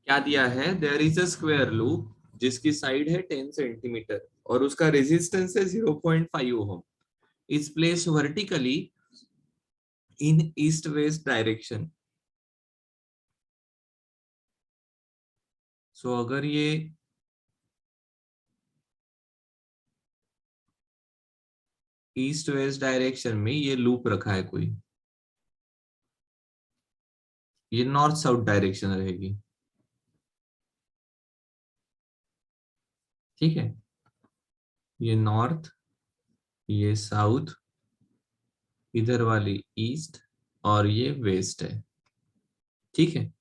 क्या दिया है, there is a square loop जिसकी साइड है 10 सेंटीमीटर और उसका रेजिस्टेंस है 0.5 ohm, is placed vertically in east west direction. So अगर ये ईस्ट वेस्ट डायरेक्शन में ये लूप रखा है कोई, ये नॉर्थ साउथ डायरेक्शन रहेगी, ठीक है। ये नॉर्थ, ये साउथ, इधर वाली ईस्ट और ये वेस्ट है, ठीक है।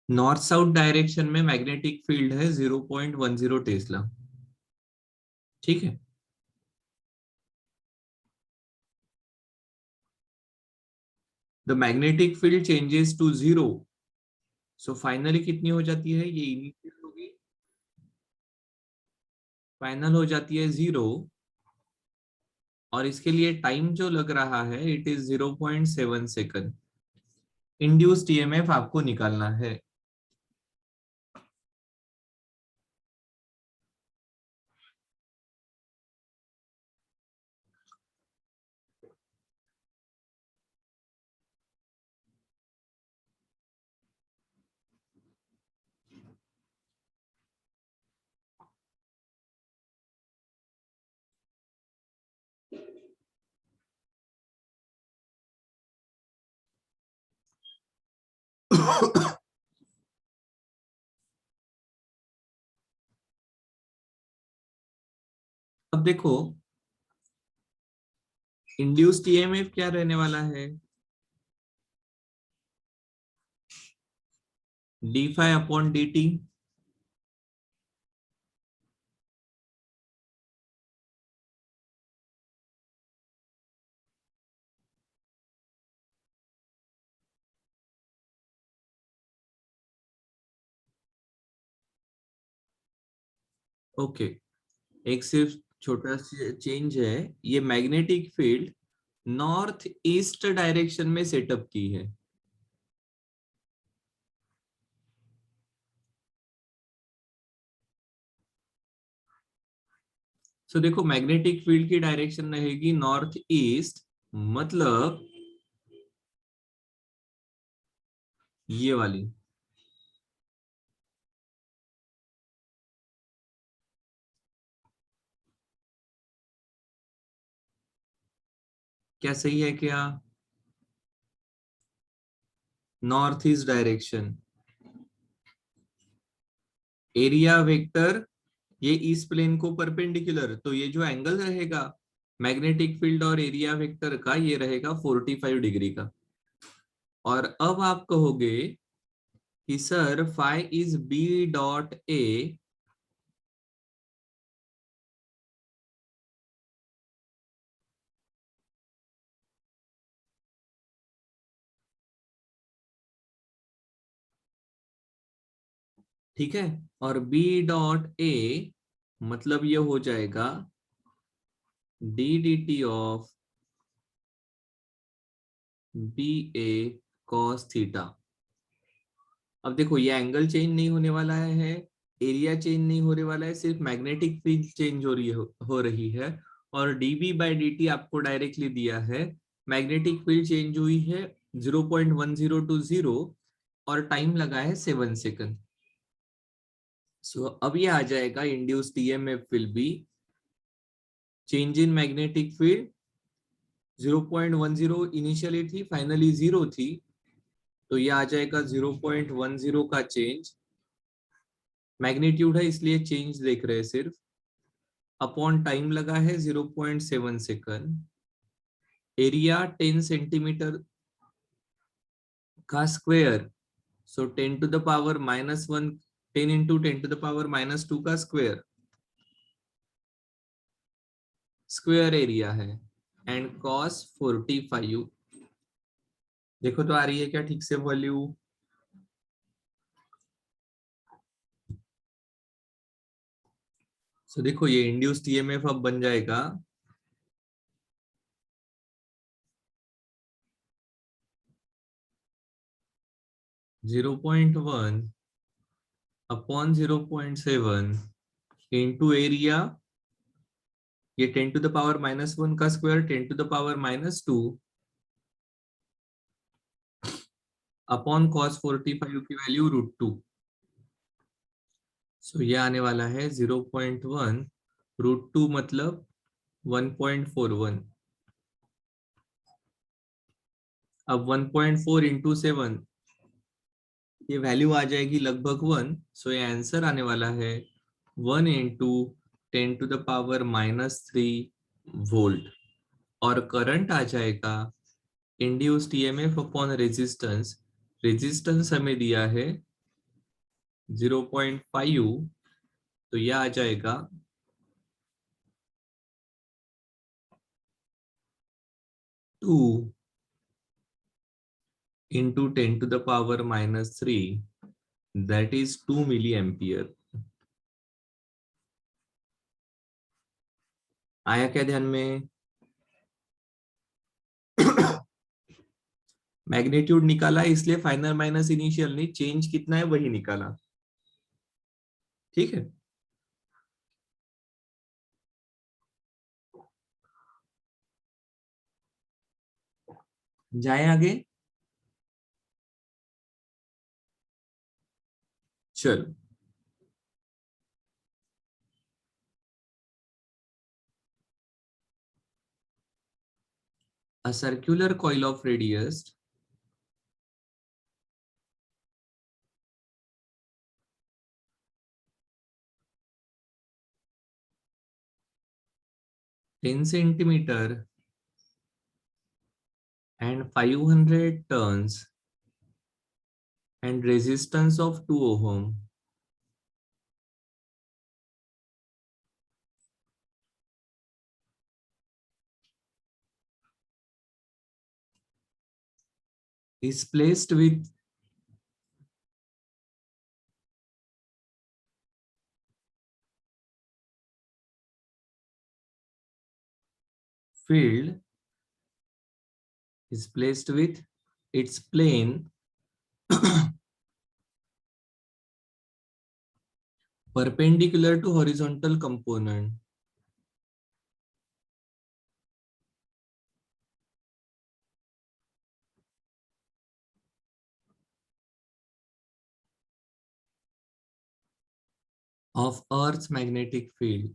नॉर्थ साउथ डायरेक्शन में मैग्नेटिक फील्ड है 0.10 टेस्ला, ठीक है। The magnetic field changes to zero, so finally कितनी हो जाती है, ये इनिशियल होगी, फाइनल हो जाती है 0। और इसके लिए टाइम जो लग रहा है it is 0.7 second. Induced EMF आपको निकालना है। अब देखो इंड्यूस्ड ईएमएफ क्या रहने वाला है, d∅dt। ओके, एक सिर्फ छोटा सा चेंज है, ये magnetic field north east direction में सेटअप की है। सो देखो मैग्नेटिक फील्ड की डायरेक्शन रहेगी नॉर्थ ईस्ट, मतलब ये वाली। क्या सही है क्या, north east direction. Area vector ये इस प्लेन को परपेंडिकुलर, तो ये जो एंगल रहेगा मैग्नेटिक फील्ड और एरिया वेक्टर का ये रहेगा 45 डिग्री का। और अब आप कहोगे कि सर फाई इज B.A, ठीक है, और B.A मतलब ये हो जाएगा d/dt of BA cos theta. अब देखो ये एंगल चेंज नहीं होने वाला है, एरिया चेंज नहीं होने वाला है, सिर्फ मैग्नेटिक फील्ड चेंज हो रही है। और dB/dt आपको डायरेक्टली दिया है, मैग्नेटिक फील्ड चेंज हुई है 0.10 to 0 और टाइम लगा है 7 सेकंड। सो अब ये आ जाएगा induced EMF will B change in magnetic field 0.10 initially थी, फाइनली 0 थी, तो ये आ जाएगा 0.10 का चेंज। मैग्नीट्यूड है इसलिए चेंज देख रहे हैं सिर्फ, अपॉन टाइम लगा है 0.7 सेकंड। एरिया 10 सेंटीमीटर का स्क्वायर, सो 10⁻⁻1, 10 × 10⁻²का स्क्वायर, स्क्वायर एरिया है, एंड कॉस 45। देखो तो आ रही है क्या ठीक से वैल्यू। सो देखो ये इंड्यूस्ड ईएमएफ अब बन जाएगा 0.1 अपॉन 0.7 इंटू एरिया, ये 10⁻⁻1 का स्क्वायर 10⁻⁻2 अपॉन cos 45 की वैल्यू √2। सो ये आने वाला है 0.1 √2 मतलब 1.41। अब 1.4 इंटू 7, ये वैल्यू आ जाएगी लगभग 1। सो ये आंसर आने वाला है 1 इंटू 10⁻³ वोल्ट। और करंट आ जाएगा induced EMF upon resistance. Resistance हमें दिया है 0.5, तो यह आ जाएगा 2 into 10⁻³ that is 2 milliampere. आया क्या ध्यान में? मैग्नीट्यूड निकाला, इसलिए फाइनल माइनस इनिशियल नहीं, चेंज कितना है वही निकाला। ठीक है, जाए आगे। चलो, a circular coil of radius 10 centimeter and 500 turns and resistance of 2 ohm is placed with field is placed with its plane perpendicular to horizontal component of Earth's magnetic field।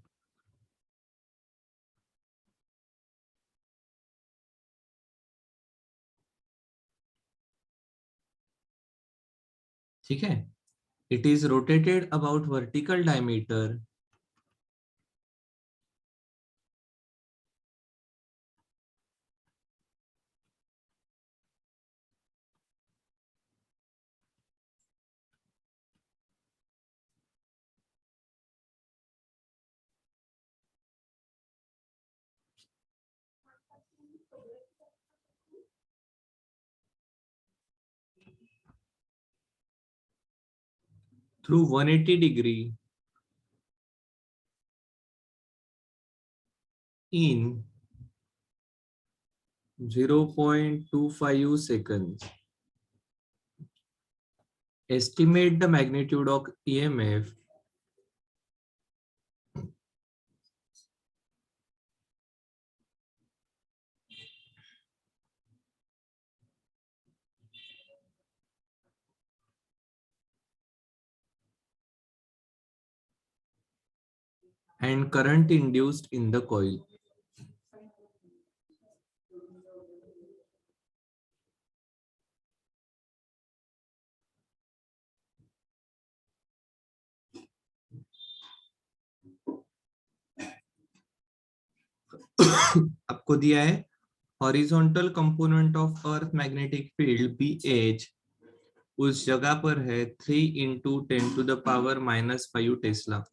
ठीक है, it is rotated about vertical diameter through 180 degree in 0.25 seconds। Estimate the magnitude of EMF and current induced in the coil। आपको दिया है horizontal component of earth magnetic field BH उस जगह पर है 3 into 10⁻⁻5 Tesla.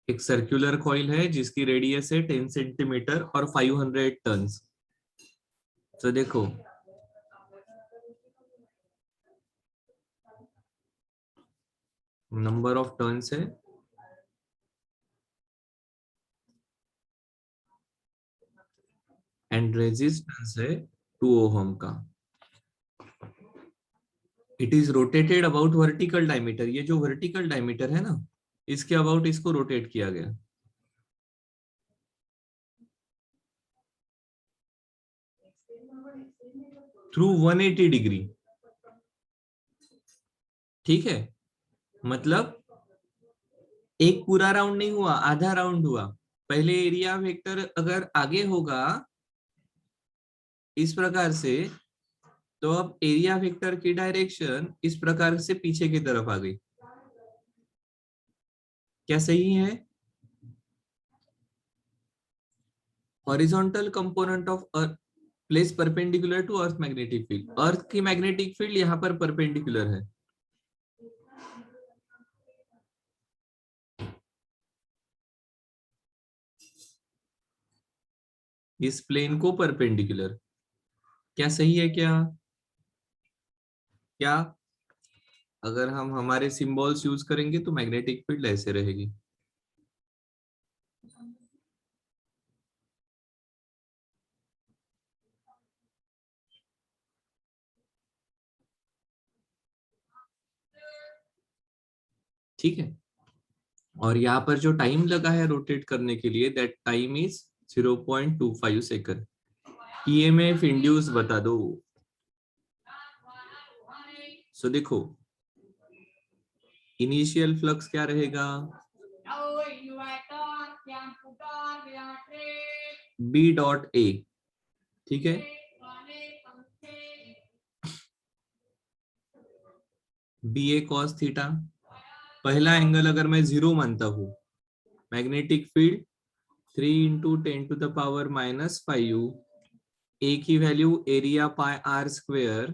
एक सर्कुलर कॉइल है जिसकी रेडियस है 10 सेंटीमीटर और 500 टन्स। तो देखो, नंबर ऑफ टर्न्स है एंड रेजिस्टेंस है 2 ओहम का। It is rotated about vertical diameter, ये जो वर्टिकल डायमीटर है ना, इसके अबाउट इसको रोटेट किया गया। Through 180 degree. ठीक है, मतलब एक पूरा राउंड नहीं हुआ, आधा राउंड हुआ। पहले एरिया वेक्टर अगर आगे होगा इस प्रकार से, तो अब एरिया वेक्टर की डायरेक्शन इस प्रकार से पीछे की तरफ आ गई। क्या सही है? Horizontal component of earth place perpendicular to earth magnetic field, earth की मैग्नेटिक फील्ड यहाँ पर परपेंडिकुलर है। इस प्लेन को परपेंडिकुलर। क्या सही है? क्या क्या अगर हम हमारे सिंबल्स यूज करेंगे तो मैग्नेटिक फील्ड ऐसे रहेगी। ठीक है, और यहाँ पर जो टाइम लगा है रोटेट करने के लिए, that time is 0.25 second. EMF induce बता दो। सो देखो, इनिशियल फ्लक्स क्या रहेगा? B dot A. ठीक है, बी ए कॉस थीटा। पहला एंगल अगर मैं 0 मानता हूं, मैग्नेटिक फील्ड 3 × 10⁻⁻5, ए की value area pi r square,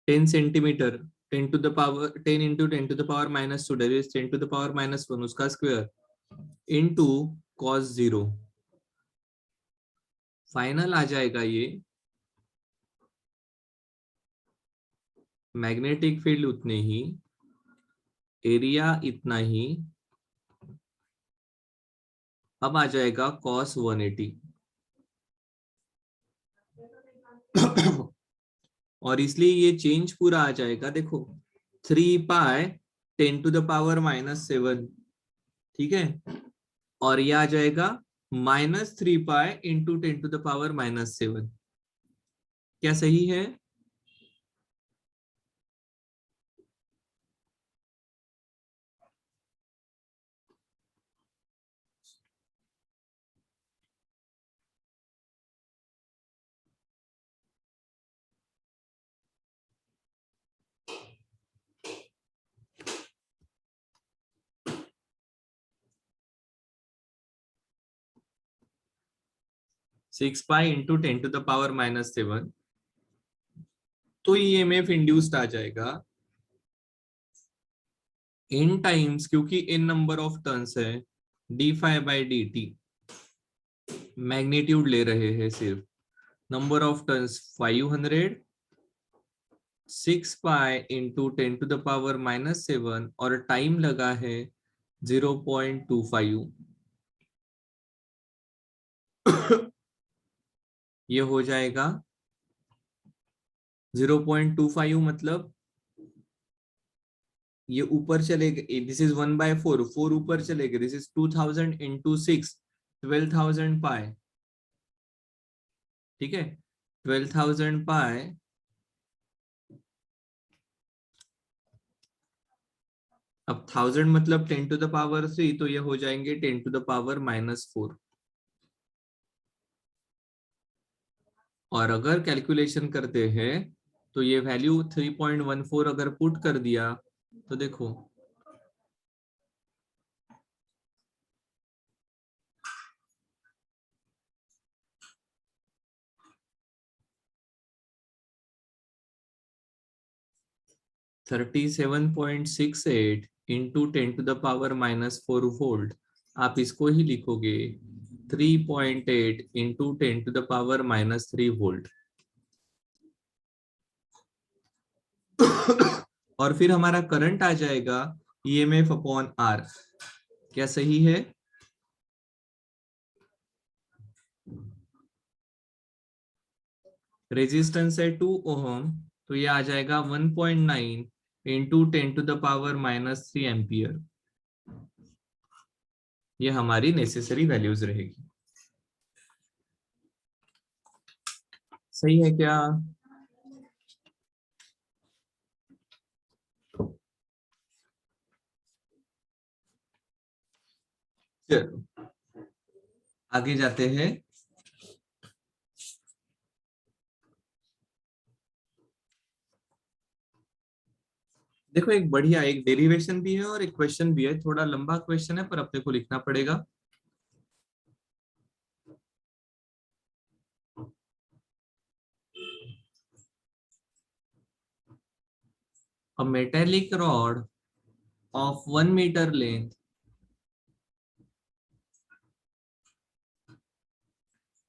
10 centimetre, 10 × 10⁻², that is 10⁻⁻1 उसका स्क्वायर, इनटू cos 0। फाइनल आ जाएगा ये मैग्नेटिक फील्ड उतने ही, एरिया इतना ही, अब आ जाएगा cos 180। और इसलिए ये चेंज पूरा आ जाएगा। देखो 3π10⁻⁻7, ठीक है, और ये आ जाएगा -3π × 10⁻⁻7। क्या सही है? सिक्स पाई इंटू 10⁻⁻7, तो ईएमएफ इंड्यूस्ड आ जाएगा इन टाइम्स, क्योंकि इन नंबर ऑफ टर्न्स है, d∅/dt। मैग्नीट्यूड ले रहे हैं सिर्फ, नंबर ऑफ टर्न्स 500, 6π × 10⁻⁻7, और टाइम लगा है 0.25। ये हो जाएगा 0.25, मतलब ये ऊपर चलेगा, दिस इज 1/4, 4 ऊपर चलेगा, दिस इज 2000 × 6, 12,000 पाई। ठीक है, 12,000 पाई, अब 1000 मतलब 10⁻3, तो ये हो जाएंगे 10⁻⁻4। और अगर कैलकुलेशन करते हैं तो ये वैल्यू 3.14 अगर पुट कर दिया तो देखो, (37.68 × 10⁻⁻4 वोल्ट, आप इसको ही लिखोगे 3.8 × 10⁻⁻3 वोल्ट। और फिर हमारा करंट आ जाएगा ईएमएफ अपॉन आर। क्या सही है? रेजिस्टेंस है 2 ओम, तो ये आ जाएगा 1.9 इंटू 10⁻³ ये हमारी नेसेसरी वैल्यूज रहेगी। सही है क्या? चलो आगे जाते हैं। देखो एक बढ़िया एक डेरिवेशन भी है और एक क्वेश्चन भी है, थोड़ा लंबा क्वेश्चन है पर अपने को लिखना पड़ेगा। A metallic rod of 1 meter length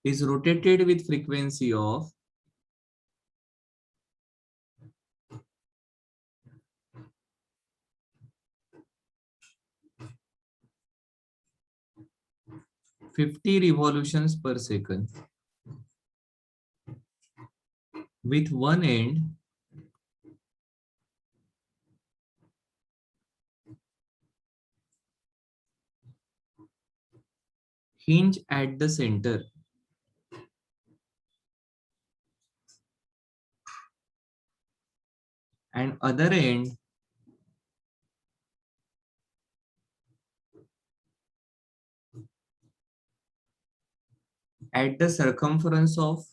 is rotated with frequency of 50 revolutions per second with one end hinge at the center and other end at the circumference of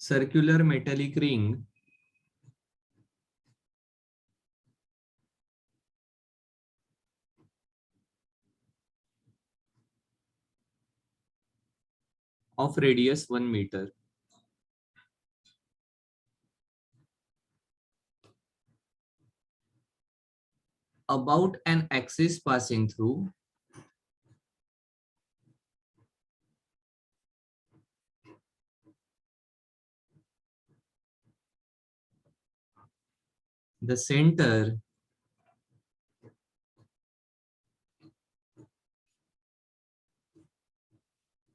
circular metallic ring of radius 1 meter. About an axis passing through the center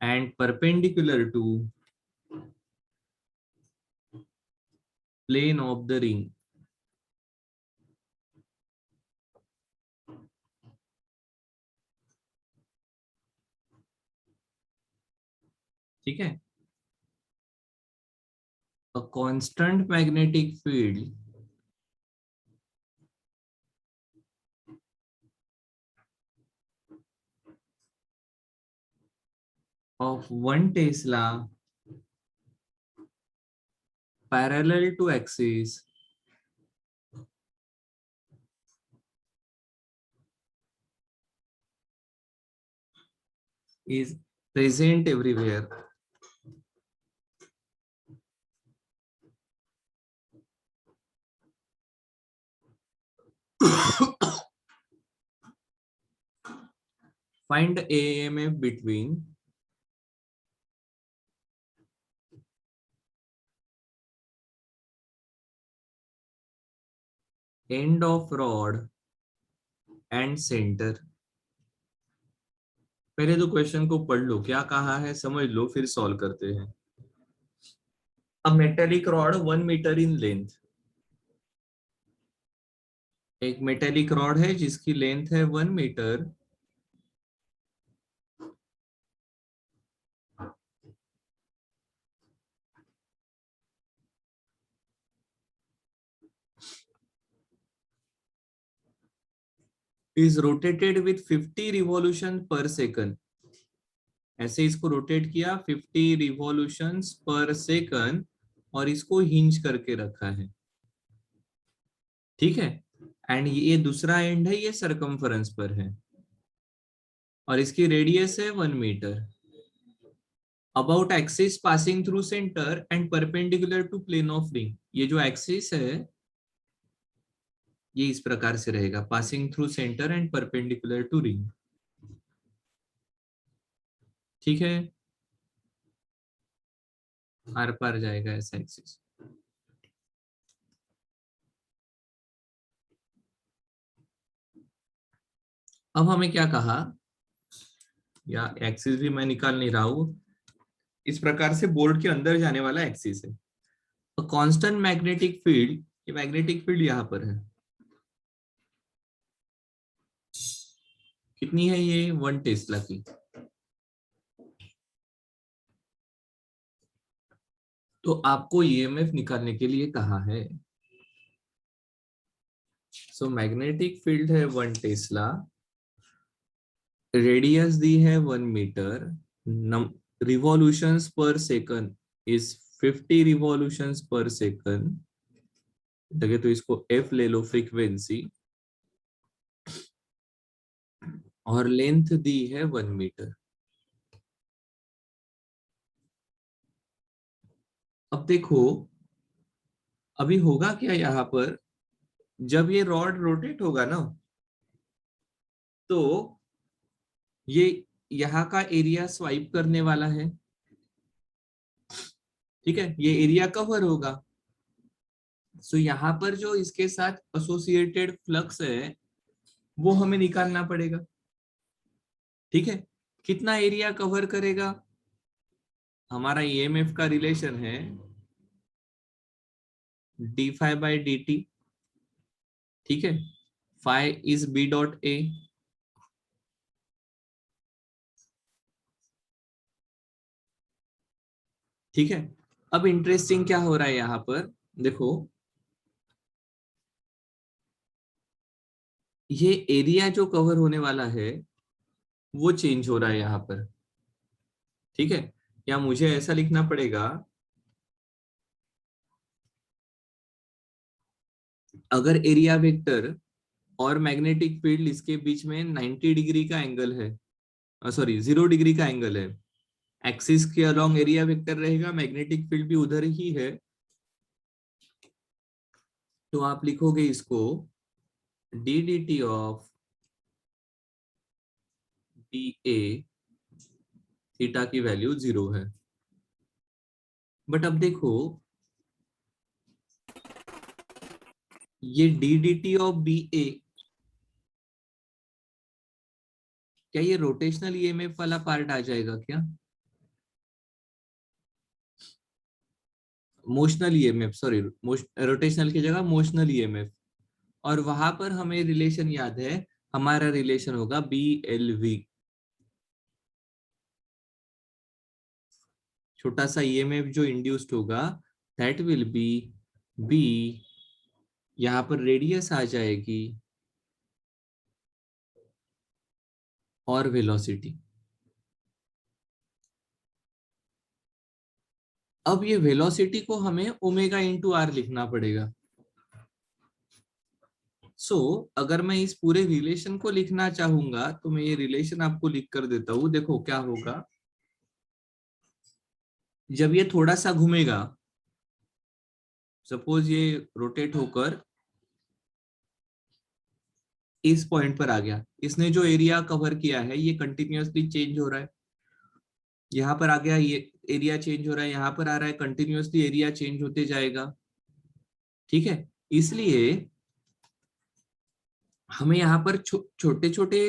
and perpendicular to plane of the ring. ठीक है? A constant magnetic field of 1 Tesla parallel to axis is present everywhere. Find AMF between end of rod and center. पहले तो question को पढ़ लो, क्या कहा है समझ लो, फिर सॉल्व करते हैं। A metallic rod 1 metre in length, एक मेटेलिक रॉड है जिसकी लेंथ है 1 metre is rotated with 50 revolution per second. ऐसे इसको रोटेट किया 50 रिवॉल्यूशंस पर सेकंड और इसको हिंज करके रखा है, ठीक है। एंड ये दूसरा एंड है, ये सरकमफरेंस पर है और इसकी रेडियस है 1 metre. About axis passing through centre and perpendicular to plane of ring, ये जो एक्सिस है ये इस प्रकार से रहेगा, passing through centre and perpendicular to ring, ठीक है। आर पार जाएगा ऐसा एक्सिस। अब हमें क्या कहा, या एक्सिस भी मैं निकाल नहीं रहा हूं, इस प्रकार से बोर्ड के अंदर जाने वाला एक्सिस है। कांस्टेंट मैग्नेटिक फील्ड, ये मैग्नेटिक फील्ड यहां पर है, कितनी है ये 1 टेस्ला की। तो आपको ईएमएफ निकालने के लिए कहा है। सो मैग्नेटिक फील्ड है 1 टेस्ला, रेडियस दी है 1 metre, revolutions per second is 50 revolutions per second, लगे तो इसको एफ ले लो फ्रीक्वेंसी, और लेंथ दी है 1 मीटर। अब देखो अभी होगा क्या यहाँ पर, जब ये रॉड रोटेट होगा ना, तो ये यहाँ का एरिया स्वाइप करने वाला है, ठीक है, ये एरिया कवर होगा। सो यहाँ पर जो इसके साथ एसोसिएटेड फ्लक्स है वो हमें निकालना पड़ेगा, ठीक है। कितना एरिया कवर करेगा, हमारा ईएमएफ का रिलेशन है D phi by D T, ठीक है, phi is B dot A, ठीक है। अब इंटरेस्टिंग क्या हो रहा है यहाँ पर, देखो ये एरिया जो कवर होने वाला है वो चेंज हो रहा है यहाँ पर, ठीक है। या मुझे ऐसा लिखना पड़ेगा, अगर एरिया वेक्टर और मैग्नेटिक फील्ड इसके बीच में 90 डिग्री का एंगल है, सॉरी 0 डिग्री का एंगल है, एक्सिस के अलोंग एरिया वेक्टर रहेगा, मैग्नेटिक फील्ड भी उधर ही है, तो आप लिखोगे इसको D D T of D A, theta की वैल्यू 0 है। बट अब देखो ये D D T of B A, क्या ये रोटेशनल ईएमएफ वाला पार्ट आ जाएगा क्या, मोशनल ईएमएफ, सॉरी रोटेशनल की जगह मोशनल ईएमएफ, और वहां पर हमें रिलेशन याद है, हमारा रिलेशन होगा बी एल वी, छोटा सा ईएमएफ जो इंड्यूस्ड होगा दैट विल बी बी, यहाँ पर रेडियस आ जाएगी और वेलोसिटी। अब ये वेलोसिटी को हमें ओमेगा इंटू आर लिखना पड़ेगा। अगर मैं इस पूरे रिलेशन को लिखना चाहूंगा तो मैं ये रिलेशन आपको लिख कर देता हूं, देखो क्या होगा, जब ये थोड़ा सा घूमेगा, सपोज ये रोटेट होकर इस पॉइंट पर आ गया, इसने जो एरिया कवर किया है ये कंटिन्यूअसली चेंज हो रहा है, यहाँ पर आ गया ये एरिया चेंज हो रहा है, यहाँ पर आ रहा है, कंटिन्यूअसली एरिया चेंज होते जाएगा, ठीक है। इसलिए हमें यहाँ पर छोटे छोटे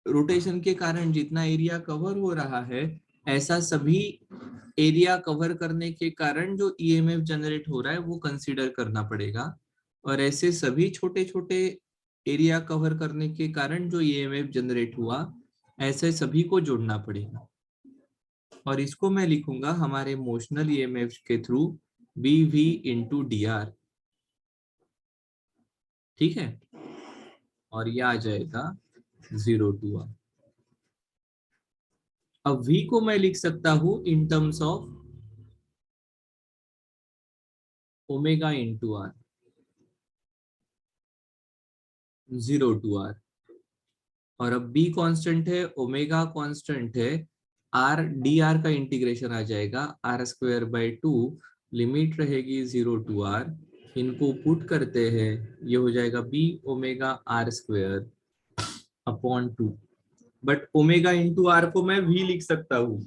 रोटेशन के कारण जितना एरिया कवर हो रहा है, ऐसा सभी एरिया कवर करने के कारण जो ईएमएफ जनरेट हो रहा है वो कंसीडर करना पड़ेगा, और ऐसे सभी छोटे छोटे एरिया कवर करने के कारण जो ईएमएफ जनरेट हुआ, ऐसे सभी को जोड़ना पड़ेगा, और इसको मैं लिखूंगा हमारे मोशनल ईएमएफ के through B V into D R, ठीक है, और यह आ जाएगा 0 टू आर। अब v को मैं लिख सकता हूं in terms of omega into R, 0 to R, और अब b कांस्टेंट है, ओमेगा कांस्टेंट है, r डी आर का इंटीग्रेशन आ जाएगा आर स्क्वायर बाई 2, लिमिट रहेगी 0 टू आर, इनको पुट करते हैं, ये हो जाएगा b omega R square upon 2, but omega into R को मैं v लिख सकता हूं,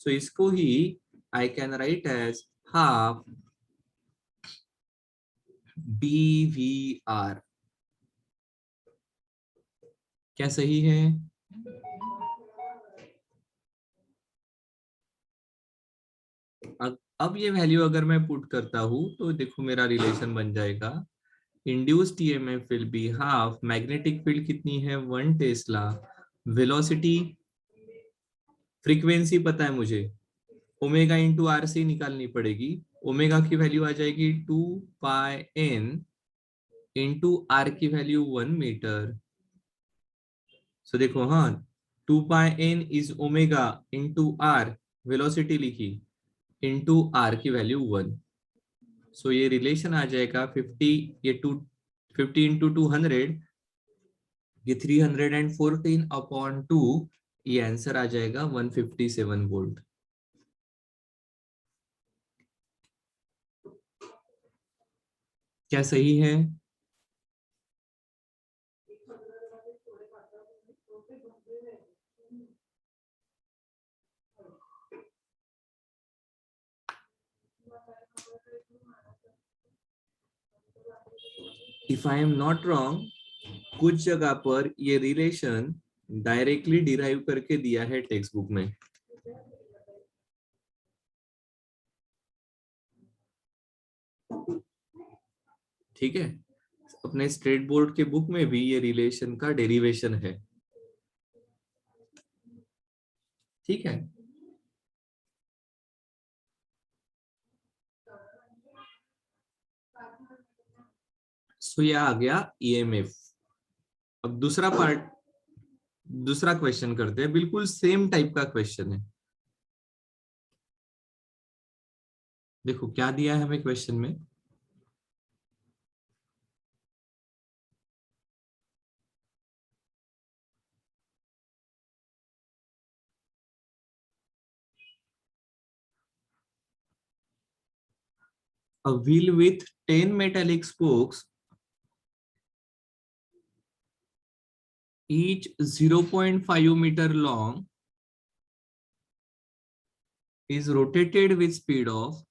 सो इसको ही I can write as half B V R, क्या सही है? अब ये वैल्यू अगर मैं पुट करता हूं तो देखो मेरा रिलेशन बन जाएगा। Induced EMF will be half, magnetic field कितनी है 1 टेस्ला, वेलोसिटी, फ्रीक्वेंसी पता है मुझे, ओमेगा इंटू आर से निकालनी पड़ेगी। ओमेगा की वैल्यू आ जाएगी 2 पाई n इंटू आर की वैल्यू 1 मीटर। सो देखो, हाँ, 2 pi n is omega into R, velocity लिखी, इंटू आर की वैल्यू 1। सो ये रिलेशन आ जाएगा 50, ये 50 इंटू 200, ये 314/2। ये आंसर आ जाएगा 157 वोल्ट। क्या सही है? If I am not wrong, कुछ जगह पर ये रिलेशन डायरेक्टली डिराइव करके दिया है टेक्स्ट बुक में। ठीक है, अपने स्टेट बोर्ड के बुक में भी ये रिलेशन का डेरिवेशन है। ठीक है, सो ये आ गया ईएमएफ। अब दूसरा पार्ट, दूसरा क्वेश्चन करते हैं, बिल्कुल सेम टाइप का क्वेश्चन है। देखो क्या दिया है हमें क्वेश्चन में। A wheel with 10 metallic spokes, each 0.5 meter long, is rotated with speed of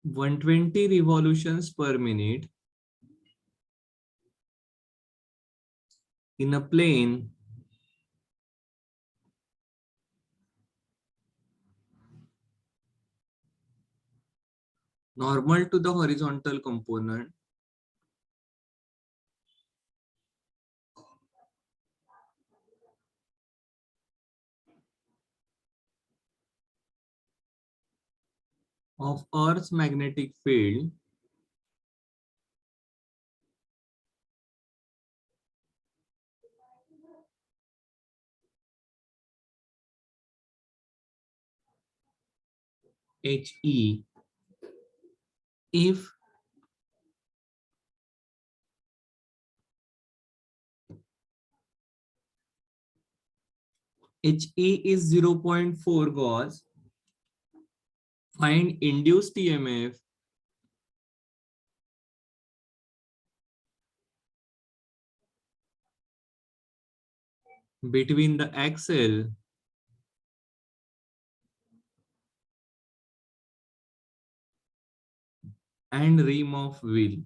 120 revolutions per minute in a plane normal to the horizontal component of Earth's magnetic field He, if He is 0.4 Gauss, find induced EMF between the axle and rim of wheel।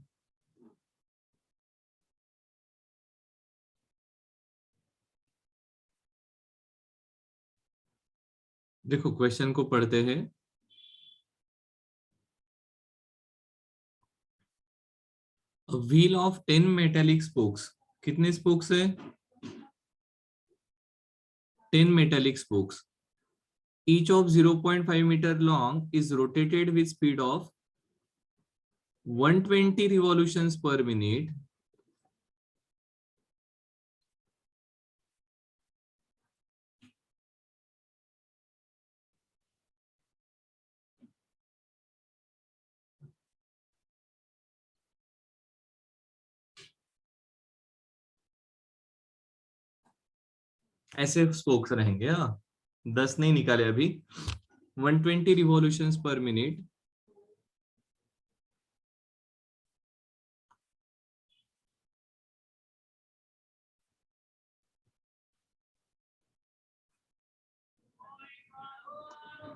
देखो question को पढ़ते हैं। A wheel of 10 metallic spokes, कितने spokes है? 10 metallic spokes, each of 0.5 meter long, is rotated with speed of 120 revolutions per minute ऐसे spokes रहेंगे। हाँ, 10 नहीं निकाले अभी, 120 revolutions per minute.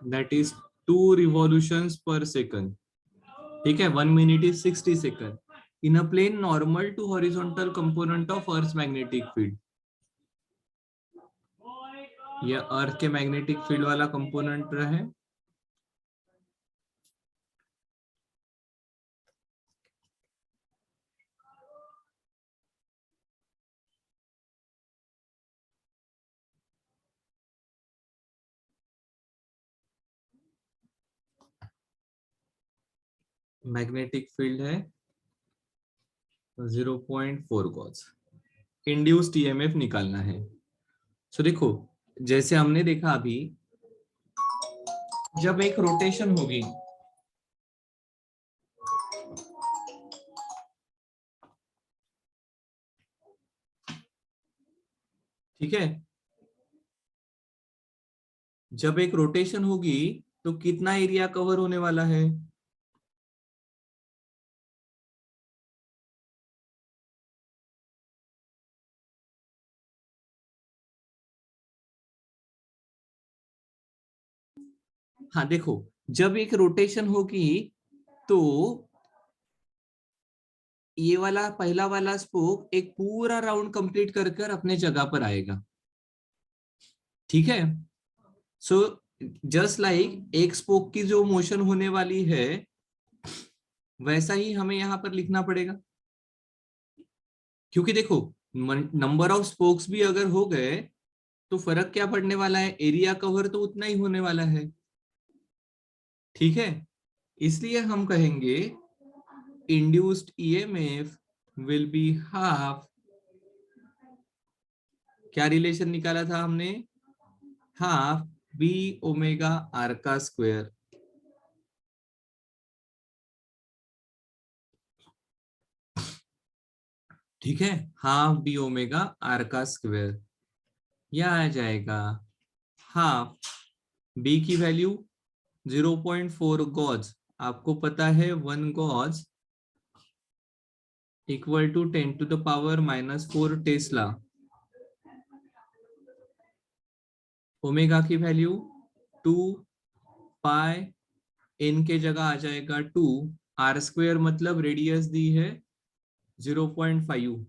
That is 2 revolutions per second. ठीक है, 1 minute is 60 second in a plane normal to horizontal component of earth magnetic field. ये earth के मैग्नेटिक फील्ड वाला कंपोनेंट है। मैग्नेटिक फील्ड है 0.4 गॉस। इंड्यूस्ड ईएमएफ निकालना है। सो देखो, जैसे हमने देखा अभी, जब एक रोटेशन होगी, ठीक है, जब एक रोटेशन होगी तो कितना एरिया कवर होने वाला है? हाँ देखो, जब एक रोटेशन होगी तो ये वाला पहला वाला स्पोक एक पूरा राउंड कंप्लीट कर कर अपने जगह पर आएगा। ठीक है, सो जस्ट लाइक एक स्पोक की जो मोशन होने वाली है, वैसा ही हमें यहां पर लिखना पड़ेगा। क्योंकि देखो, नंबर ऑफ स्पोक्स भी अगर हो गए तो फर्क क्या पड़ने वाला है, एरिया कवर तो उतना ही होने वाला है। ठीक है, इसलिए हम कहेंगे induced EMF will be half, क्या रिलेशन निकाला था हमने, हाफ बी ओमेगा आर का स्क्वायर। ठीक है, हाफ बी ओमेगा आर का स्क्वायर, यह आ जाएगा हाफ बी की वैल्यू 0.4 गॉज। आपको पता है 1 gauss equal to 10⁻⁻⁴ tesla. Omega की वैल्यू 2 पाई, एन के जगह आ जाएगा 2, आर स्क्वायर मतलब रेडियस दी है 0.5।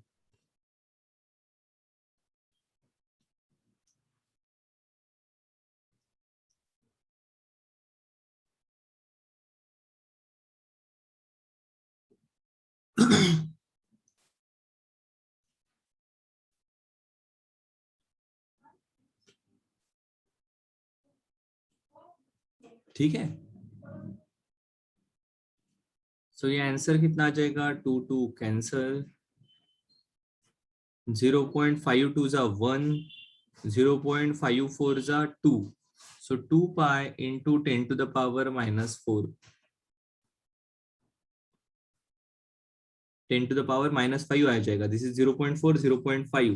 ठीक है, सो ये आंसर कितना आ जाएगा, 2 2 कैंसल, 0.5 2 जा 1, 0.54 जा 2, so 2 pi into 10⁻⁻⁴, 10⁻⁻5 आ जाएगा। दिस इज 0.4, 0.5,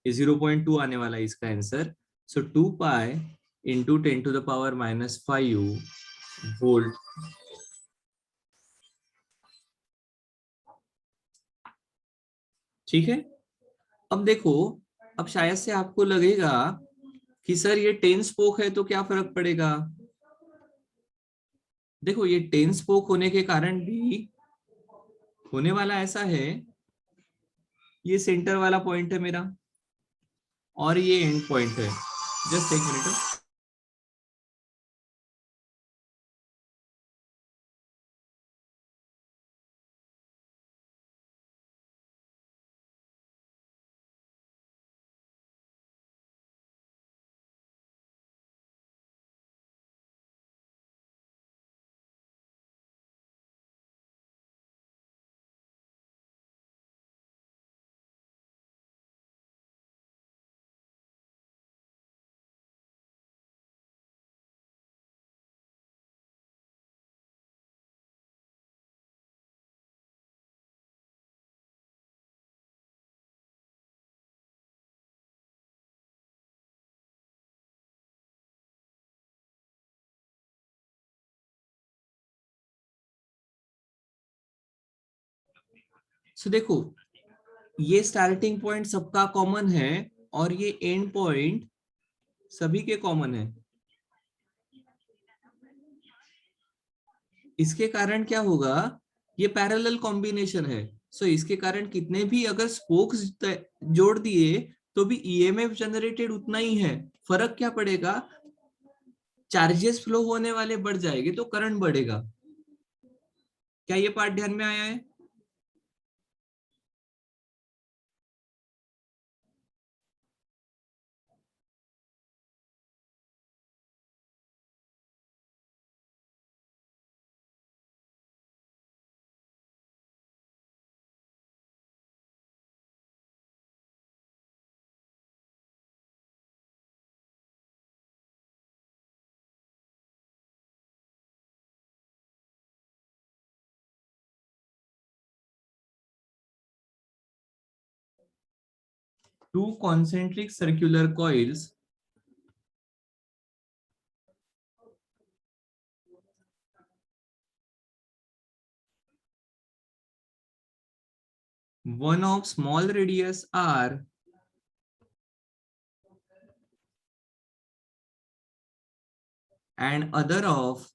ये 0.2 आने वाला है इसका आंसर। सो 2 पाई इंटू 10⁻⁻5 वोल्ट। ठीक है, अब देखो, अब शायद से आपको लगेगा कि सर ये 10 स्पोक है तो क्या फर्क पड़ेगा। देखो, ये 10 स्पोक होने के कारण भी होने वाला ऐसा है, ये सेंटर वाला पॉइंट है मेरा और ये एंड पॉइंट है। जस्ट एक मिनट। सो देखो, ये स्टार्टिंग पॉइंट सबका कॉमन है और ये एंड पॉइंट सभी के कॉमन है। इसके कारण क्या होगा, ये पैरेलल कॉम्बिनेशन है। सो इसके कारण कितने भी अगर स्पोक्स जोड़ दिए तो भी ईएमएफ जनरेटेड उतना ही है। फर्क क्या पड़ेगा, चार्जेस फ्लो होने वाले बढ़ जाएंगे तो करंट बढ़ेगा। क्या ये पार्ट ध्यान में आया है? Two concentric circular coils one of small radius r and other of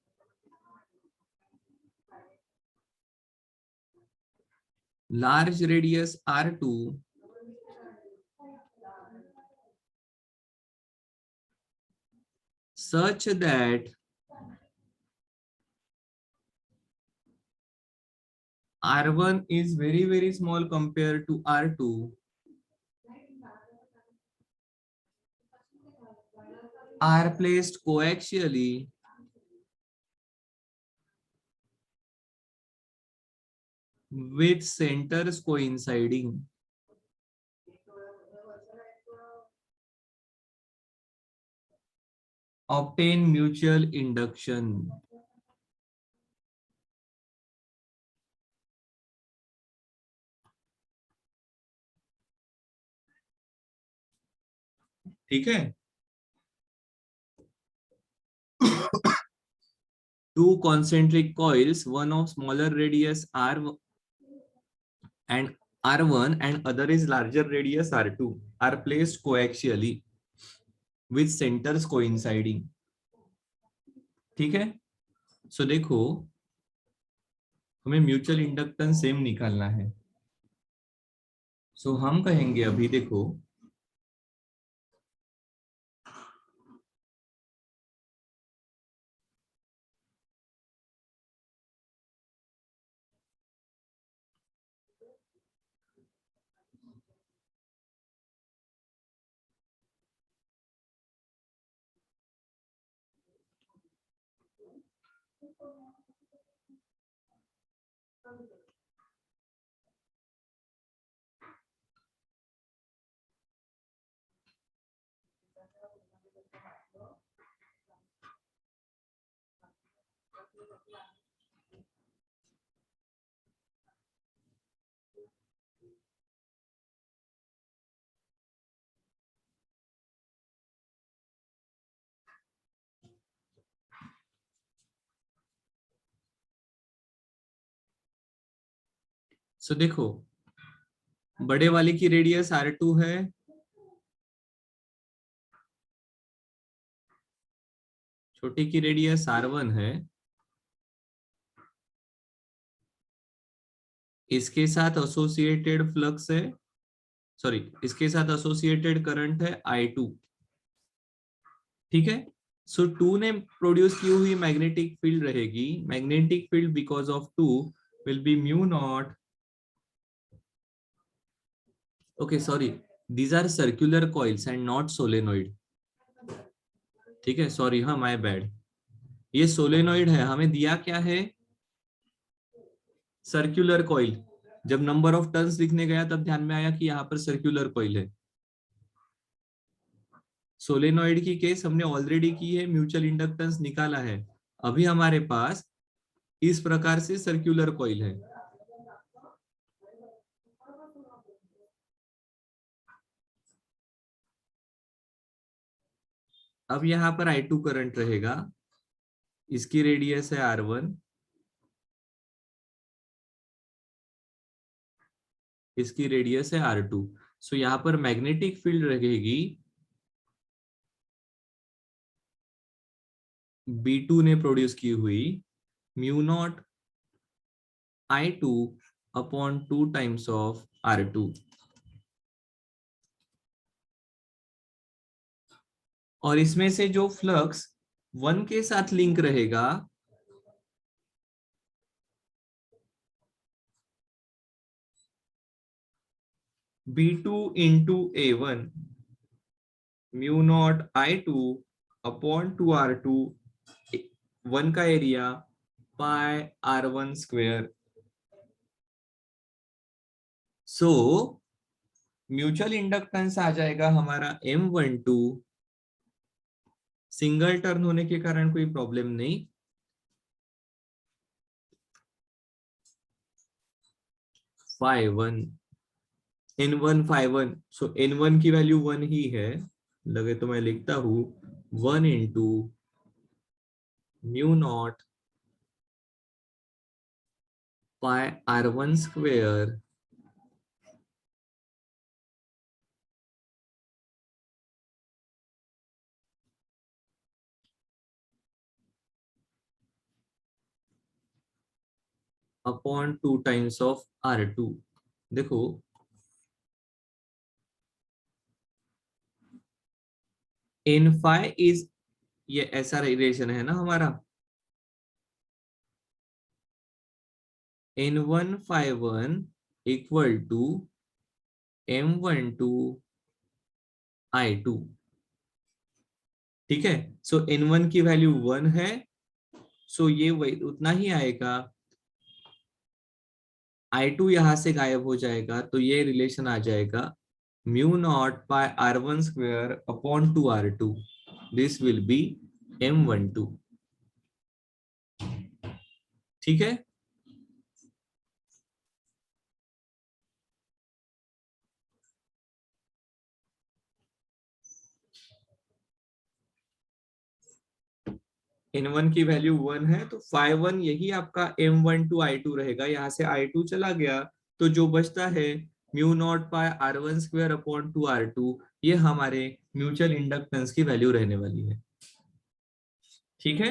large radius r2 such that r1 is very small compared to r2 are placed coaxially with centers coinciding. Obtain mutual induction. ठीक है। Two concentric coils, one of smaller radius r and r1 and other is larger radius r2 are placed coaxially with centers coinciding. ठीक है। सो देखो, हमें mutual inductance same निकालना है। सो हम कहेंगे अभी देखो, सो देखो, बड़े वाले की रेडियस r2 है, छोटे की रेडियस r1 है, इसके साथ एसोसिएटेड फ्लक्स है, सॉरी इसके साथ एसोसिएटेड करंट है I2। ठीक है। सो 2 ने प्रोड्यूस की हुई मैग्नेटिक फील्ड रहेगी, magnetic field because of 2 will be mu naught, okay sorry, these are circular coils and not solenoid. ठीक है, सॉरी, हाँ माय बैड, ये सोलेनोइड है। हमें दिया क्या है, सर्कुलर कॉइल। जब नंबर ऑफ टर्न्स लिखने गया तब ध्यान में आया कि यहाँ पर सर्कुलर कॉइल है। सोलेनोइड की केस हमने ऑलरेडी की है, म्यूचुअल इंडक्टेंस निकाला है। अभी हमारे पास इस प्रकार से सर्कुलर कॉइल है। अब यहाँ पर I2 करंट रहेगा, इसकी रेडियस है R1, इसकी रेडियस है R2। सो यहाँ पर मैग्नेटिक फील्ड रहेगी B2 ने प्रोड्यूस की हुई, mu naught I2 upon 2 times of R2। और इसमें से जो फ्लक्स 1 के साथ लिंक रहेगा B2 into A1 mu naught I2 upon 2R2, 1 का एरिया pi R1 square. So mutual inductance आ जाएगा हमारा M12, सिंगल टर्न होने के कारण कोई प्रॉब्लम नहीं, Φ1 N1 Φ1। सो N1 की वैल्यू 1 ही है, लगे तो मैं लिखता हूं 1 into mu naught pi R1 square upon 2 times of R2। देखो N फाइ इज, ये ऐसा रिलेशन है ना हमारा, N1 Φ1 equal to M12 I2। ठीक है, सो N1 की वैल्यू 1 है, सो ये वही उतना ही आएगा। I2 यहां से गायब हो जाएगा, तो ये रिलेशन आ जाएगा mu naught by R1 square upon 2R2। This will be M12। ठीक है, N1 की वैल्यू 1 है, तो Φ1 यही आपका M12 I2 रहेगा। यहाँ से I2 चला गया, तो जो बचता है mu naught by R1 square upon 2R2, ये हमारे म्यूचुअल इंडक्टेंस की वैल्यू रहने वाली है। ठीक है।